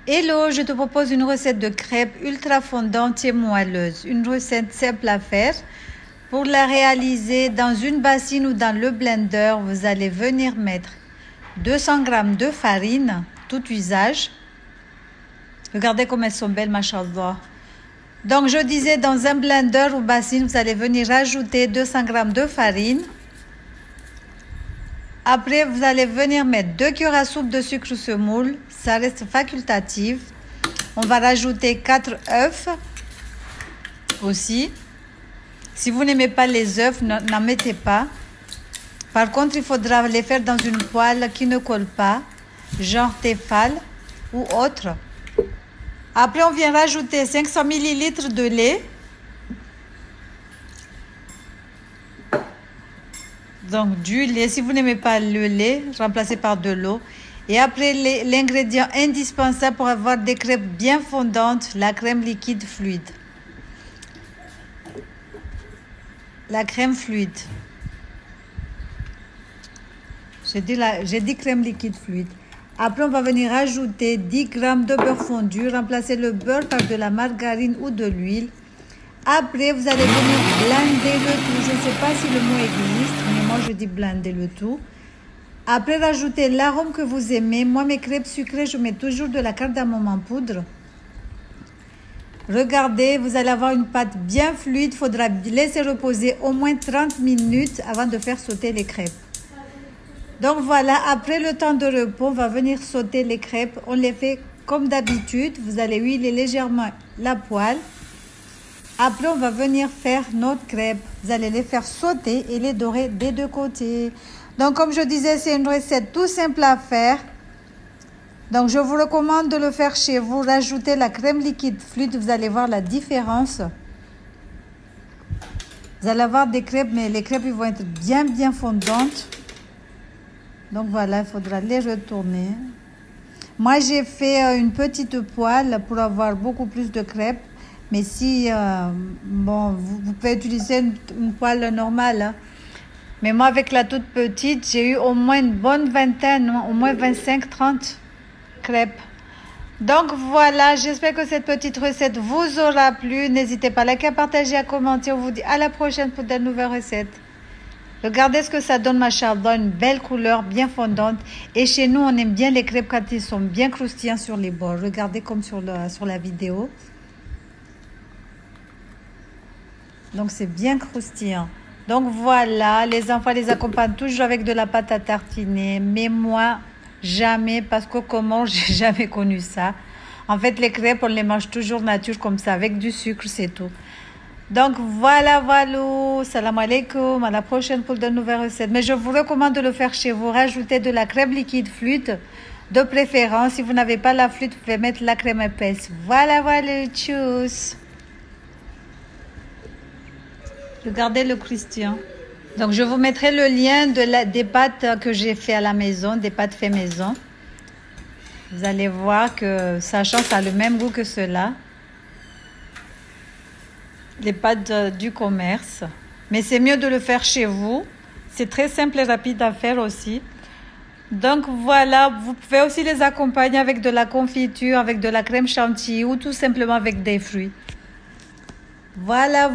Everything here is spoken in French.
Hello, je te propose une recette de crêpes ultra fondante et moelleuse. Une recette simple à faire. Pour la réaliser, dans une bassine ou dans le blender, vous allez venir mettre 200 g de farine, tout usage. Regardez comme elles sont belles, machallah. Donc, je disais, dans un blender ou bassine, vous allez venir ajouter 200 g de farine. Après, vous allez venir mettre 2 cuillères à soupe de sucre semoule. Ça reste facultatif. On va rajouter 4 œufs aussi. Si vous n'aimez pas les œufs, n'en mettez pas. Par contre, il faudra les faire dans une poêle qui ne colle pas, genre Tefal ou autre. Après, on vient rajouter 500 ml de lait. Donc, du lait. Si vous n'aimez pas le lait, remplacez par de l'eau. Et après, l'ingrédient indispensable pour avoir des crêpes bien fondantes, la crème liquide fluide. La crème fluide. J'ai dit crème liquide fluide. Après, on va venir ajouter 10 g de beurre fondu. Remplacer le beurre par de la margarine ou de l'huile. Après, vous allez venir blender le tout. Je ne sais pas si le mot existe, mais moi, je dis blender le tout. Après, rajoutez l'arôme que vous aimez. Moi, mes crêpes sucrées, je mets toujours de la cardamome en poudre. Regardez, vous allez avoir une pâte bien fluide. Il faudra laisser reposer au moins 30 minutes avant de faire sauter les crêpes. Donc voilà, après le temps de repos, on va venir sauter les crêpes. On les fait comme d'habitude. Vous allez huiler légèrement la poêle. Après, on va venir faire notre crêpe. Vous allez les faire sauter et les dorer des deux côtés. Donc, comme je disais, c'est une recette tout simple à faire. Donc, je vous recommande de le faire chez vous. Rajoutez la crème liquide fluide. Vous allez voir la différence. Vous allez avoir des crêpes, mais les crêpes ils vont être bien fondantes. Donc, voilà, il faudra les retourner. Moi, j'ai fait une petite poêle pour avoir beaucoup plus de crêpes. Mais si, bon, vous pouvez utiliser une poêle normale. Hein. Mais moi, avec la toute petite, j'ai eu au moins une bonne vingtaine, au moins 25-30 crêpes. Donc voilà, j'espère que cette petite recette vous aura plu. N'hésitez pas à liker, à partager, à commenter. On vous dit à la prochaine pour de nouvelles recettes. Regardez ce que ça donne, machallah, une belle couleur, bien fondante. Et chez nous, on aime bien les crêpes quand ils sont bien croustillants sur les bords. Regardez comme sur la vidéo. Donc, c'est bien croustillant. Donc, voilà, les enfants les accompagnent toujours avec de la pâte à tartiner. Mais moi, jamais, parce que comment, j'ai jamais connu ça. En fait, les crêpes, on les mange toujours nature comme ça, avec du sucre, c'est tout. Donc, voilà. Salam alaikum. À la prochaine pour de nouvelles recettes. Mais je vous recommande de le faire chez vous. Rajoutez de la crème liquide fluide, de préférence. Si vous n'avez pas la fluide, vous pouvez mettre la crème épaisse. Voilà, tchuss. Regardez le croustillant. Donc, je vous mettrai le lien des pâtes que j'ai fait à la maison, des pâtes fait maison. Vous allez voir que ça change, ça a le même goût que cela. Les pâtes du commerce. Mais c'est mieux de le faire chez vous. C'est très simple et rapide à faire aussi. Donc, voilà. Vous pouvez aussi les accompagner avec de la confiture, avec de la crème chantilly ou tout simplement avec des fruits. Voilà.